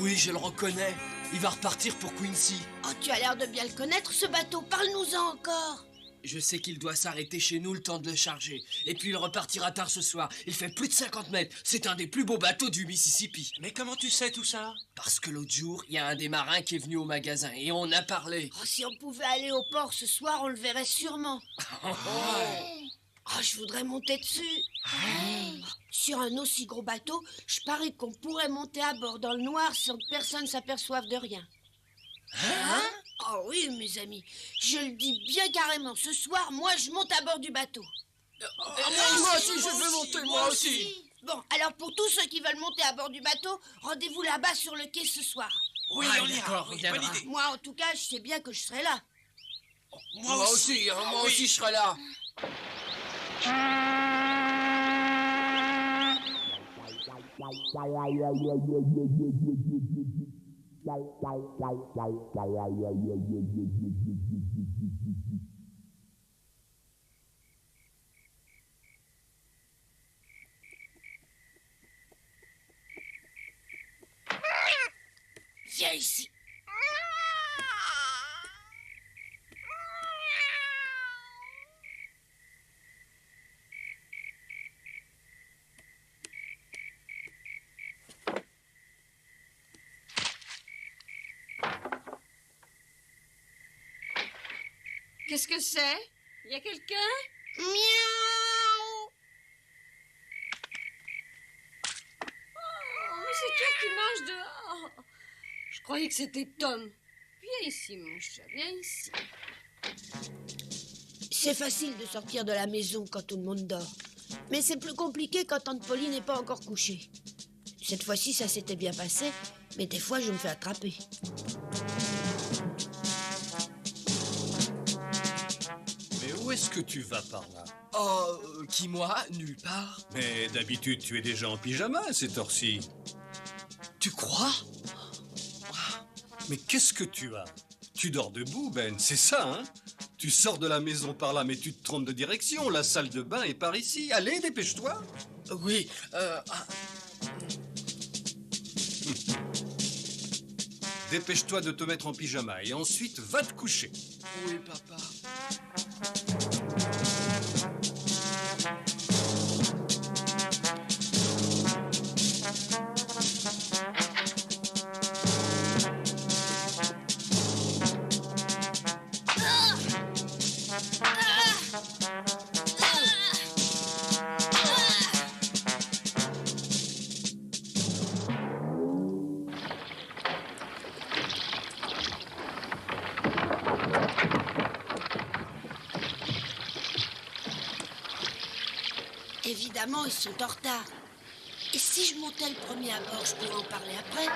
Oui, je le reconnais. Il va repartir pour Quincy. Oh, tu as l'air de bien le connaître, ce bateau. Parle-nous-en encore. Je sais qu'il doit s'arrêter chez nous le temps de le charger. Et puis il repartira tard ce soir. Il fait plus de 50 mètres. C'est un des plus beaux bateaux du Mississippi. Mais comment tu sais tout ça? Parce que l'autre jour, il y a un des marins qui est venu au magasin et on a parlé. Oh, si on pouvait aller au port ce soir, on le verrait sûrement. Oh, je voudrais monter dessus. Sur un aussi gros bateau, je parie qu'on pourrait monter à bord dans le noir sans que personne s'aperçoive de rien. Hein? Oh oui, mes amis, je le dis bien carrément. Ce soir, moi, je monte à bord du bateau. Moi aussi, je veux monter, moi aussi. Bon, alors pour tous ceux qui veulent monter à bord du bateau, rendez-vous là-bas sur le quai ce soir. Oui, on ira. D'accord, Oui, on viendra. bonne idée. Moi, en tout cas, je sais bien que je serai là. Moi aussi, je serai là. Viens ici. Qu'est-ce que c'est? Y a quelqu'un? Miaou. Oh, mais c'est toi qui manges dehors. Je croyais que c'était Tom. Viens ici, mon chat, viens ici. C'est facile de sortir de la maison quand tout le monde dort. Mais c'est plus compliqué quand tante Pauline n'est pas encore couchée. Cette fois-ci, ça s'était bien passé, mais des fois, je me fais attraper. Mais où est-ce que tu vas par là? Oh, qui moi? Nulle part. Mais d'habitude, tu es déjà en pyjama à cette heure-ci. Tu crois? Mais qu'est-ce que tu as? Tu dors debout, Ben, c'est ça, hein? Tu sors de la maison par là, mais tu te trompes de direction. La salle de bain est par ici. Allez, dépêche-toi. Oui, Dépêche-toi de te mettre en pyjama et ensuite va te coucher. oui, papa. Évidemment, ils sont en retard. Et si je montais le premier à bord, je pourrais en parler après.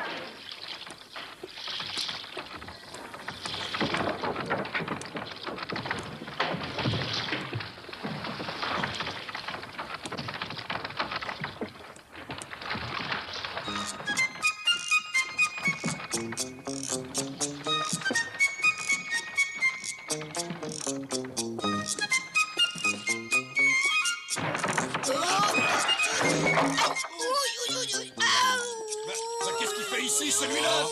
Qu'est-ce qu'il fait ici, celui-là?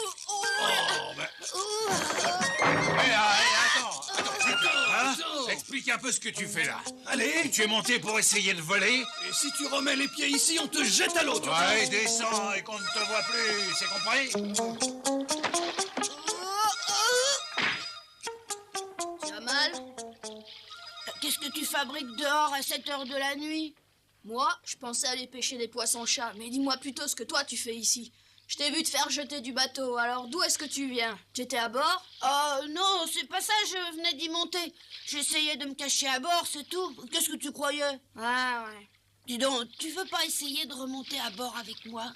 Attends, explique un peu ce que tu fais là. Allez, Tu es monté pour essayer de voler? et si tu remets les pieds ici, on te jette à l'eau. Ouais, descends et qu'on ne te voit plus, c'est compris? Tu as mal? Qu'est-ce que tu fabriques dehors à cette heure de la nuit? Moi, je pensais aller pêcher des poissons-chats, mais dis-moi plutôt ce que toi tu fais ici. Je t'ai vu te faire jeter du bateau, alors d'où est-ce que tu viens? Tu étais à bord? Oh non, c'est pas ça, je venais d'y monter. J'essayais de me cacher à bord, c'est tout. Qu'est-ce que tu croyais? Ah ouais. Dis donc, tu veux pas essayer de remonter à bord avec moi?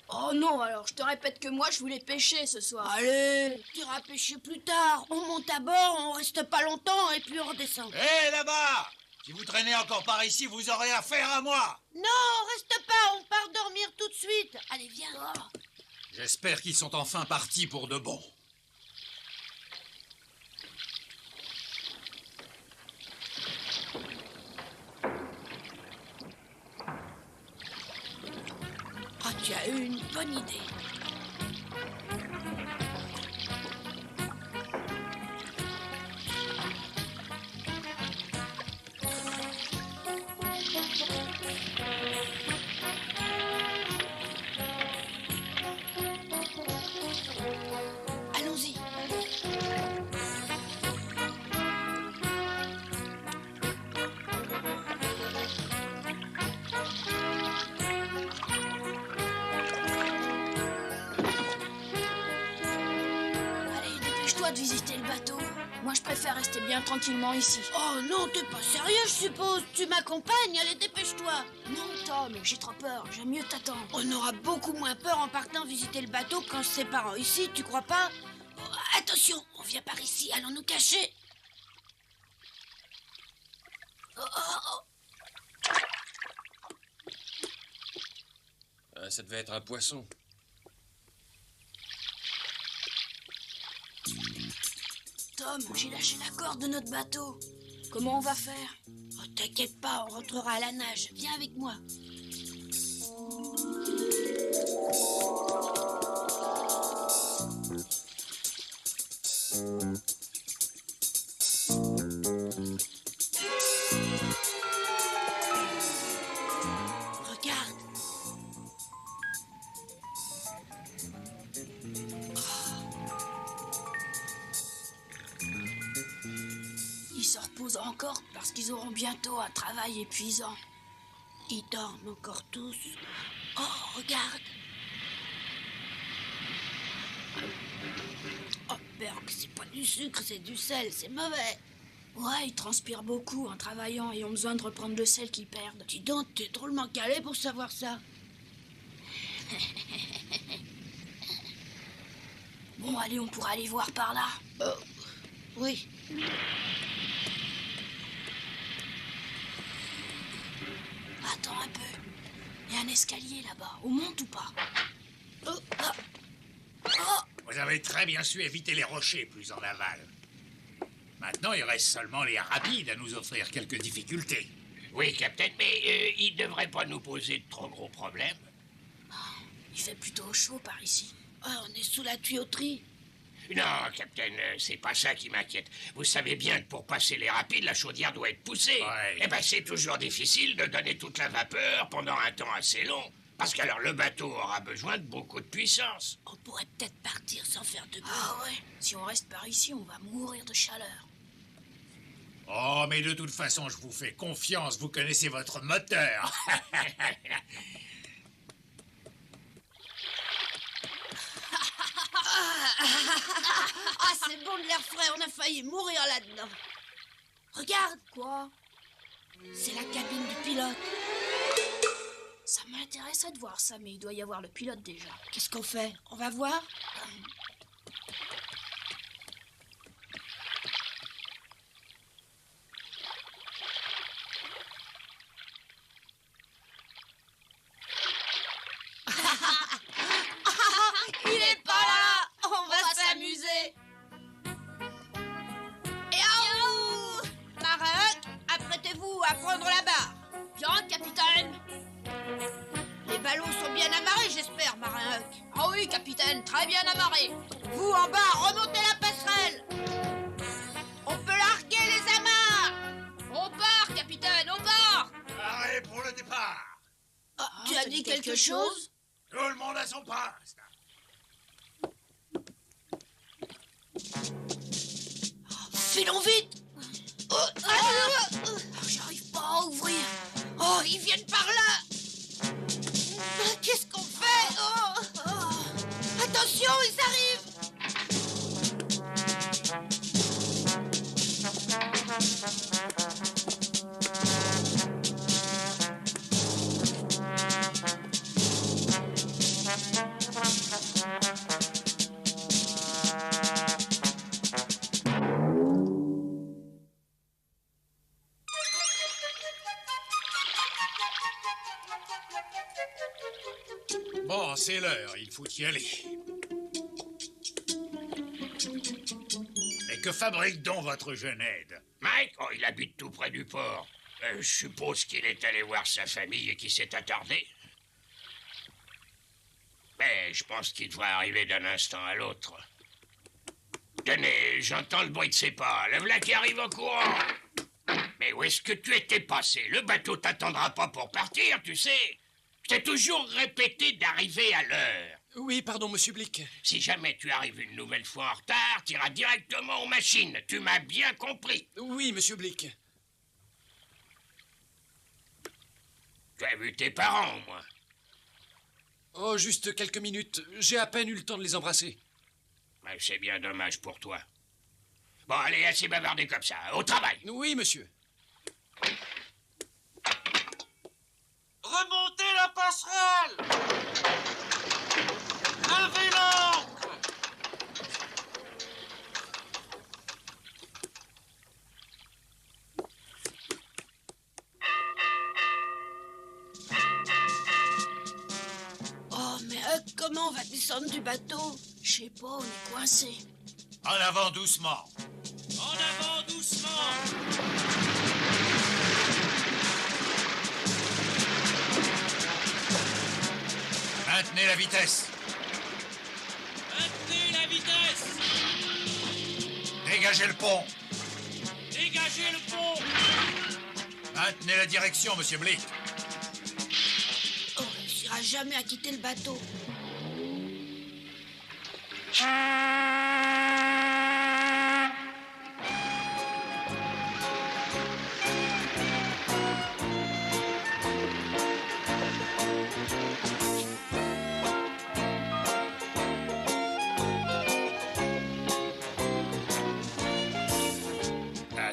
Oh non, alors je te répète que moi je voulais pêcher ce soir. Allez, tu iras pêcher plus tard. On monte à bord, on reste pas longtemps et puis on redescend. Hé, là-bas! Si vous traînez encore par ici, vous aurez affaire à moi! Non, reste pas, on part dormir tout de suite. Allez, viens. J'espère qu'ils sont enfin partis pour de bon. Ah, tu as eu une bonne idée. Allons-y. Allez, dépêche-toi de visiter le bateau. Moi, je préfère rester bien tranquillement ici. Oh non, t'es pas sérieux, je suppose. Tu m'accompagnes, allez, dépêche-toi. Non, Tom, j'ai trop peur. J'aime mieux t'attendre. On aura beaucoup moins peur en partant visiter le bateau qu'en se séparant ici, tu crois pas? Oh, attention, on vient par ici, allons nous cacher. Oh, oh, oh. Ça devait être un poisson. Tom, j'ai lâché la corde de notre bateau. Comment on va faire? Oh, t'inquiète pas, on rentrera à la nage. Viens avec moi. Regarde. Ils se reposent encore parce qu'ils auront bientôt un travail épuisant. Ils dorment encore tous. Oh, regarde. Oh, Berg, c'est pas du sucre, c'est du sel, c'est mauvais. Ouais, ils transpirent beaucoup en travaillant et ont besoin de reprendre le sel qu'ils perdent. Dis donc, t'es drôlement calé pour savoir ça. Bon, allez, on pourra aller voir par là. Oui. Attends un peu. Il y a un escalier là-bas. On monte ou pas? Oh, ah. Vous avez très bien su éviter les rochers plus en aval. Maintenant, il reste seulement les rapides à nous offrir quelques difficultés. Oui, Capitaine, mais il ne devrait pas nous poser de trop gros problèmes. Il fait plutôt chaud par ici. Oh, on est sous la tuyauterie. Non, Capitaine, c'est pas ça qui m'inquiète. Vous savez bien que pour passer les rapides, la chaudière doit être poussée. Ouais. Eh ben, c'est toujours difficile de donner toute la vapeur pendant un temps assez long. Parce qu'alors le bateau aura besoin de beaucoup de puissance. On pourrait peut-être partir sans faire de bruit. Ah ouais. Si on reste par ici, on va mourir de chaleur. Oh, mais de toute façon, je vous fais confiance, vous connaissez votre moteur. Ah, c'est bon de l'air frais, on a failli mourir là-dedans. Regarde. Quoi? C'est la cabine du pilote. Ça m'intéresserait de voir ça, mais il doit y avoir le pilote déjà. Qu'est-ce qu'on fait? On va voir? Il est pas là. On va s'amuser. Et oh, Marin, apprêtez-vous à prendre la barre. Bien, capitaine. Les ballons sont bien amarrés, j'espère, Marin Huck. Ah oui, capitaine, très bien amarré. Vous, en bas, remontez la passerelle. On peut larguer les amarres. On part, capitaine, on part. Arrêt pour le départ. Ah, tu as dit quelque chose? Tout le monde à son poste. Filons vite. J'arrive pas à ouvrir. Oh, ils viennent par là. Qu'est-ce qu'on fait? Attention, ils arrivent. Bon, c'est l'heure, il faut y aller. Mais que fabrique donc votre jeune aide? Mike, oh, il habite tout près du port. Je suppose qu'il est allé voir sa famille et qu'il s'est attardé. Mais mais je pense qu'il doit arriver d'un instant à l'autre. Tenez, j'entends le bruit de ses pas. Le voilà qui arrive en courant. Mais où est-ce que tu étais passé? Le bateau t'attendra pas pour partir, tu sais. Je t'ai toujours répété d'arriver à l'heure. Oui, pardon, monsieur Blick. Si jamais tu arrives une nouvelle fois en retard, tu iras directement aux machines. Tu m'as bien compris. Oui, monsieur Blick. Tu as vu tes parents, au moins? Oh, juste quelques minutes. J'ai à peine eu le temps de les embrasser. Mais c'est bien dommage pour toi. Bon, allez, assez bavardé comme ça. Au travail. Oui, monsieur. Remontez la passerelle! Levez l'ancre! Oh, mais comment on va descendre du bateau? Je sais pas, on est coincé. En avant doucement. En avant doucement! Maintenez la vitesse. Maintenez la vitesse! Dégagez le pont. Dégagez le pont! Maintenez la direction, monsieur Blick. On réussira jamais à quitter le bateau. Ah,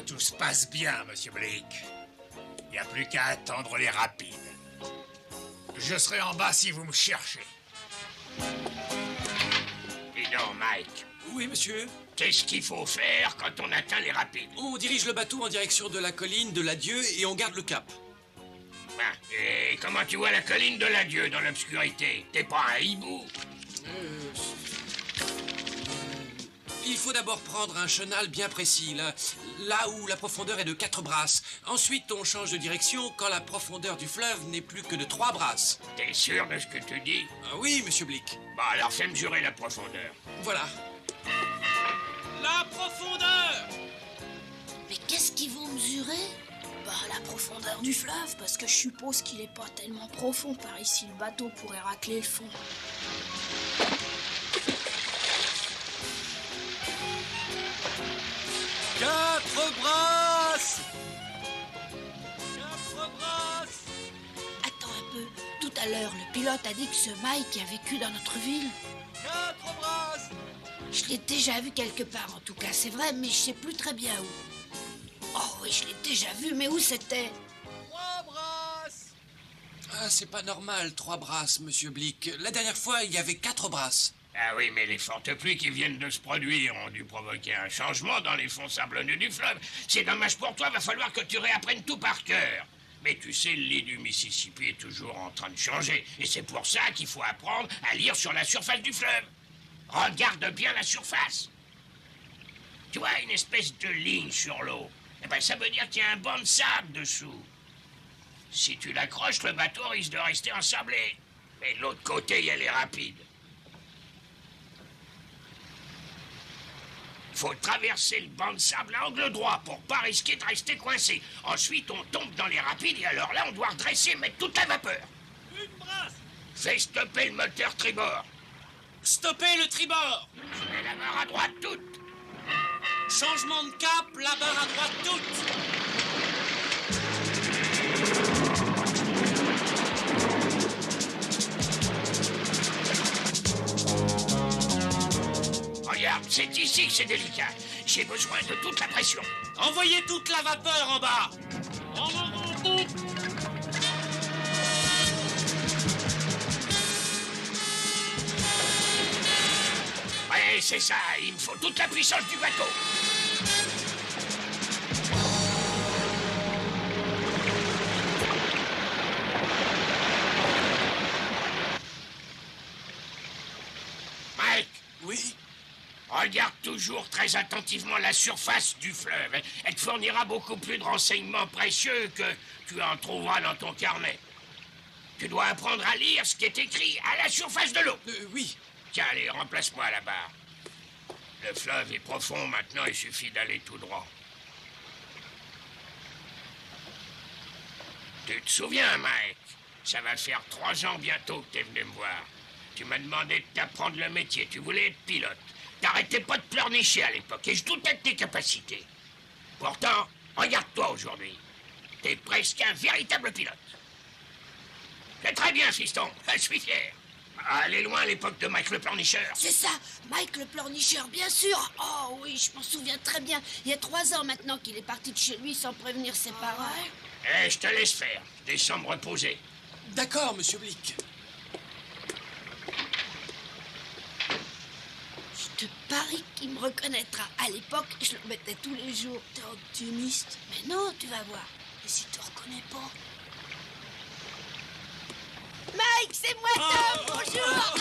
tout se passe bien, monsieur Blick. Il n'y a plus qu'à attendre les rapides. Je serai en bas si vous me cherchez. Dis donc, Mike, Oui, monsieur. qu'est-ce qu'il faut faire quand on atteint les rapides? On dirige le bateau en direction de la colline de l'adieu et on garde le cap. Ah, et comment tu vois la colline de l'adieu dans l'obscurité? T'es pas un hibou? Il faut d'abord prendre un chenal bien précis, là où la profondeur est de 4 brasses. Ensuite, on change de direction quand la profondeur du fleuve n'est plus que de 3 brasses. T'es sûr de ce que tu dis? Ah oui, monsieur Blick. Bon, alors fais mesurer la profondeur. Voilà. La profondeur! Mais qu'est-ce qu'ils vont mesurer? Bah, la profondeur du fleuve, parce que je suppose qu'il est pas tellement profond par ici. Le bateau pourrait racler le fond. Quatre brasses! Attends un peu. Tout à l'heure, le pilote a dit que ce Mike a vécu dans notre ville. Quatre brasses! Je l'ai déjà vu quelque part, en tout cas, c'est vrai, mais je sais plus très bien où. Oh oui, je l'ai déjà vu, mais où c'était? Trois brasses! Ah, c'est pas normal, 3 brasses, monsieur Blick. La dernière fois, il y avait 4 brasses. Ah oui, mais les fortes pluies qui viennent de se produire ont dû provoquer un changement dans les fonds sablonneux du fleuve. C'est dommage pour toi, va falloir que tu réapprennes tout par cœur. Mais tu sais, le lit du Mississippi est toujours en train de changer. Et c'est pour ça qu'il faut apprendre à lire sur la surface du fleuve. Regarde bien la surface. Tu vois, une espèce de ligne sur l'eau. Eh ben, ça veut dire qu'il y a un banc de sable dessous. Si tu l'accroches, le bateau risque de rester ensablé. Mais de l'autre côté, il y a les rapides. Faut traverser le banc de sable à angle droit pour pas risquer de rester coincé. Ensuite, on tombe dans les rapides et alors là, on doit redresser et mettre toute la vapeur. Une brasse! Fais stopper le moteur tribord. Stoppez le tribord! Je mets la barre à droite toute. Changement de cap, la barre à droite toute! Regarde, c'est ici que c'est délicat. J'ai besoin de toute la pression. Envoyez toute la vapeur en bas! En avant toute! Ouais, c'est ça, il me faut toute la puissance du bateau. Mike, Oui? regarde toujours très attentivement la surface du fleuve. Elle te fournira beaucoup plus de renseignements précieux que tu en trouveras dans ton carnet. Tu dois apprendre à lire ce qui est écrit à la surface de l'eau. Oui. Tiens, allez, remplace-moi là-bas. Le fleuve est profond maintenant, il suffit d'aller tout droit. Tu te souviens, Mike? Ça va faire 3 ans bientôt que t'es venu me voir. Tu m'as demandé de t'apprendre le métier, tu voulais être pilote. T'arrêtais pas de pleurnicher à l'époque et je doutais de tes capacités. Pourtant, regarde-toi aujourd'hui. T'es presque un véritable pilote. C'est très bien, fiston, je suis fier. Allez loin à l'époque de Mike le pleurnicheur. C'est ça, Mike le pleurnicheur, bien sûr. Oh oui, je m'en souviens très bien. Il y a 3 ans maintenant qu'il est parti de chez lui sans prévenir ses parents. Eh, je te laisse faire. Descends me reposer. D'accord, monsieur Blick. Je te parie qu'il me reconnaîtra. À l'époque, je le mettais tous les jours. T'es optimiste. Mais non, tu vas voir. Et si te reconnais pas? Mike, c'est moi, Tom, bonjour.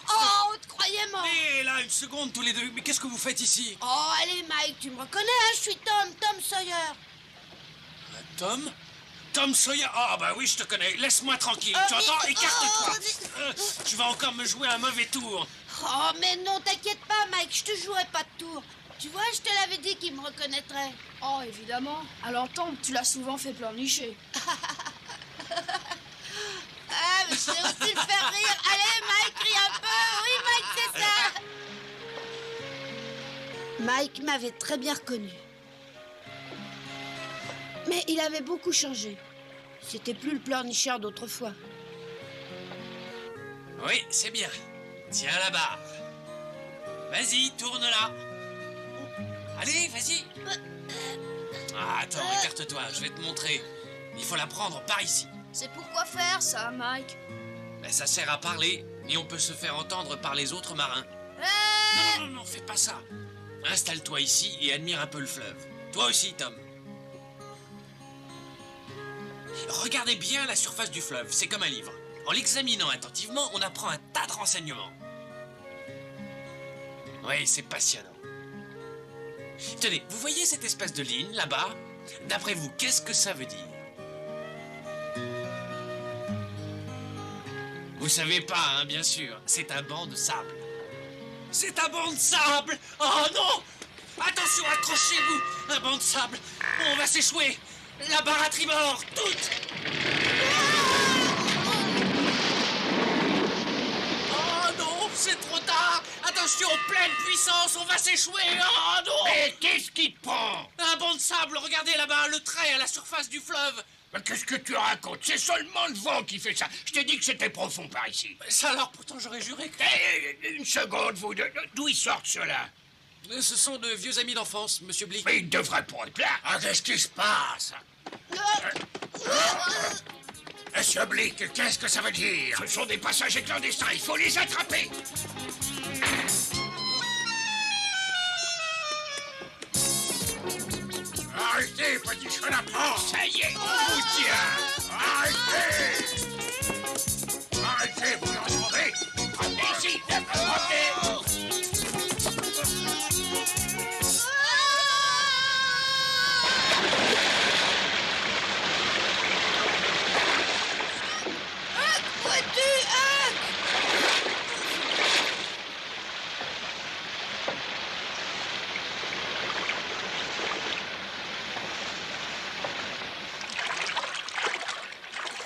Oh, on te croyait mort. Mais là, une seconde, tous les deux. Mais qu'est-ce que vous faites ici? Oh, allez, Mike, tu me reconnais, hein, je suis Tom Sawyer. Tom? Tom Sawyer? Ah, bah oui, je te connais. Laisse-moi tranquille. Tu entends? Écarte-toi. Tu vas encore me jouer un mauvais tour. Oh, mais non, t'inquiète pas, Mike, je te jouerai pas de tour. Tu vois, je te l'avais dit qu'il me reconnaîtrait. Oh, évidemment. À l'entendre, tu l'as souvent fait pleurnicher. Ah, mais je sais aussi le faire rire. Allez, Mike, ris un peu. Oui, Mike, c'est ça. Mike m'avait très bien reconnu. Mais il avait beaucoup changé. C'était plus le pleurnicheur d'autrefois. Oui, c'est bien. Tiens la barre. Vas-y, tourne là. Allez, vas-y. Ah, attends, écarte-toi, je vais te montrer. Il faut la prendre par ici. C'est pour quoi faire, ça, Mike? Ben, ça sert à parler, et on peut se faire entendre par les autres marins. Non, non, non, fais pas ça. Installe-toi ici et admire un peu le fleuve. Toi aussi, Tom. Regardez bien la surface du fleuve, c'est comme un livre. En l'examinant attentivement, on apprend un tas de renseignements. Oui, c'est passionnant. Tenez, vous voyez cette espèce de ligne là-bas? D'après vous, qu'est-ce que ça veut dire? Vous savez pas, hein, bien sûr. C'est un banc de sable. C'est un banc de sable! Oh non! Attention, accrochez-vous! Un banc de sable! On va s'échouer! La barre à tribord! Toute! Oh non! C'est trop tard! Attention, pleine puissance! On va s'échouer! Oh non! Mais qu'est-ce qui te prend? Un banc de sable! Regardez là-bas, le trait à la surface du fleuve! Mais qu'est-ce que tu racontes? C'est seulement le vent qui fait ça. Je t'ai dit que c'était profond par ici. Ça alors, pourtant j'aurais juré que... Une seconde, vous deux. D'où ils sortent, ceux-là? Ce sont de vieux amis d'enfance, monsieur Blick. Mais ils ne devraient pas être là. Ah, qu'est-ce qui se passe? Monsieur Blick, qu'est-ce que ça veut dire? Ce sont des passagers clandestins, il faut les attraper. Arrêtez, petit chenapan! Ça y est, on vous tient! Arrêtez! Arrêtez, vous l'entendez? Allez-y, attrapez! Où es-tu, Huck?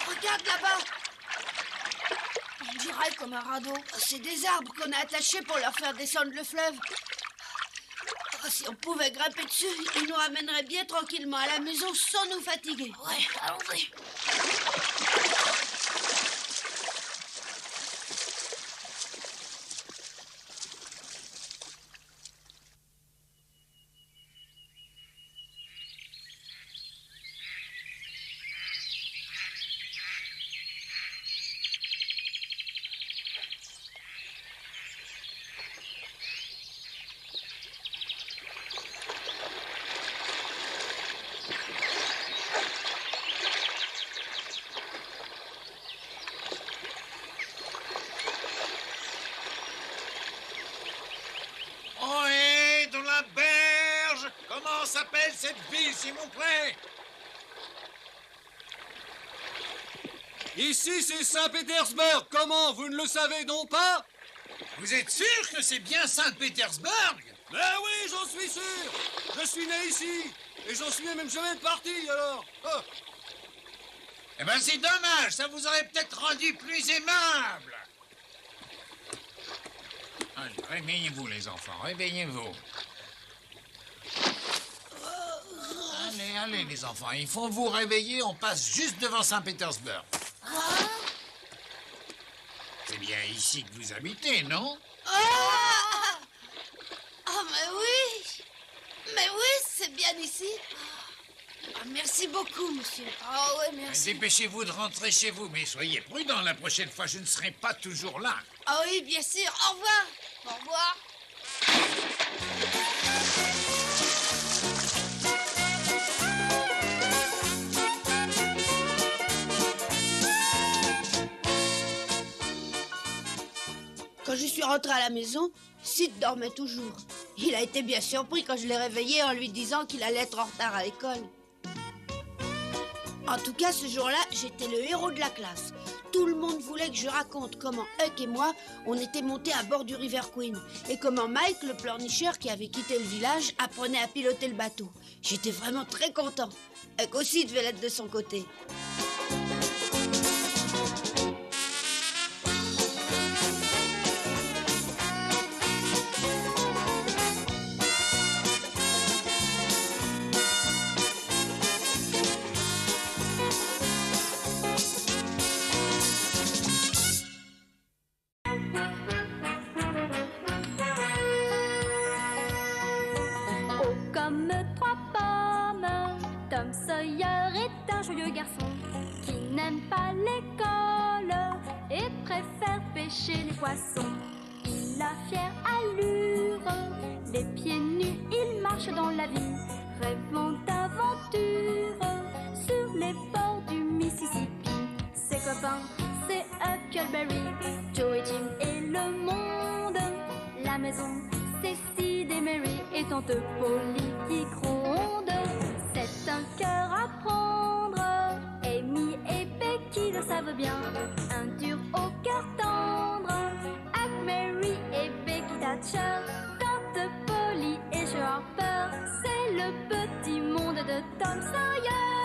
Regarde là-bas. On dirait comme un radeau. C'est des arbres qu'on a attachés pour leur faire descendre le fleuve. Oh, si on pouvait grimper dessus, ils nous ramèneraient bien tranquillement à la maison sans nous fatiguer. Ouais, allons-y. Ohé, dans la berge! Comment s'appelle cette ville, s'il vous plaît? Ici, c'est Saint-Pétersbourg. Comment, vous ne le savez donc pas? Vous êtes sûr que c'est bien Saint-Pétersbourg? Ben oui, j'en suis sûr. Je suis né ici. Et j'en suis même jamais parti, alors. Oh. Eh ben c'est dommage, ça vous aurait peut-être rendu plus aimable. Allez, réveillez-vous les enfants, réveillez-vous. Allez, les enfants, il faut vous réveiller, on passe juste devant Saint-Pétersbourg. C'est bien ici que vous habitez, non? Mais oui, c'est bien ici. Merci beaucoup, monsieur. Ah ouais, merci. Dépêchez-vous de rentrer chez vous, mais soyez prudents, la prochaine fois je ne serai pas toujours là. Ah oui, bien sûr. Au revoir. Au revoir. Quand je suis rentrée à la maison, Sid dormait toujours. Il a été bien surpris quand je l'ai réveillé en lui disant qu'il allait être en retard à l'école. En tout cas, ce jour-là, j'étais le héros de la classe. Tout le monde voulait que je raconte comment Huck et moi, on était montés à bord du River Queen et comment Mike, le pleurnicheur qui avait quitté le village, apprenait à piloter le bateau. J'étais vraiment très content. Huck aussi devait l'être de son côté. Comme trois pommes, Tom Sawyer est un joyeux garçon qui n'aime pas l'école et préfère pêcher les poissons. Il a fière allure, les pieds nus, il marche dans la vie, rêvant d'aventure sur les bords du Mississippi. Ses copains, c'est Huckleberry, Joe et Jim et le monde, la maison, c'est Sid et Mary et tante Polly qui gronde. C'est un cœur à prendre, Amy et Becky le savent bien. Un dur au cœur tendre, Huck, Mary et Becky Thatcher. Tante Polly et Joe Harper, c'est le petit monde de Tom Sawyer.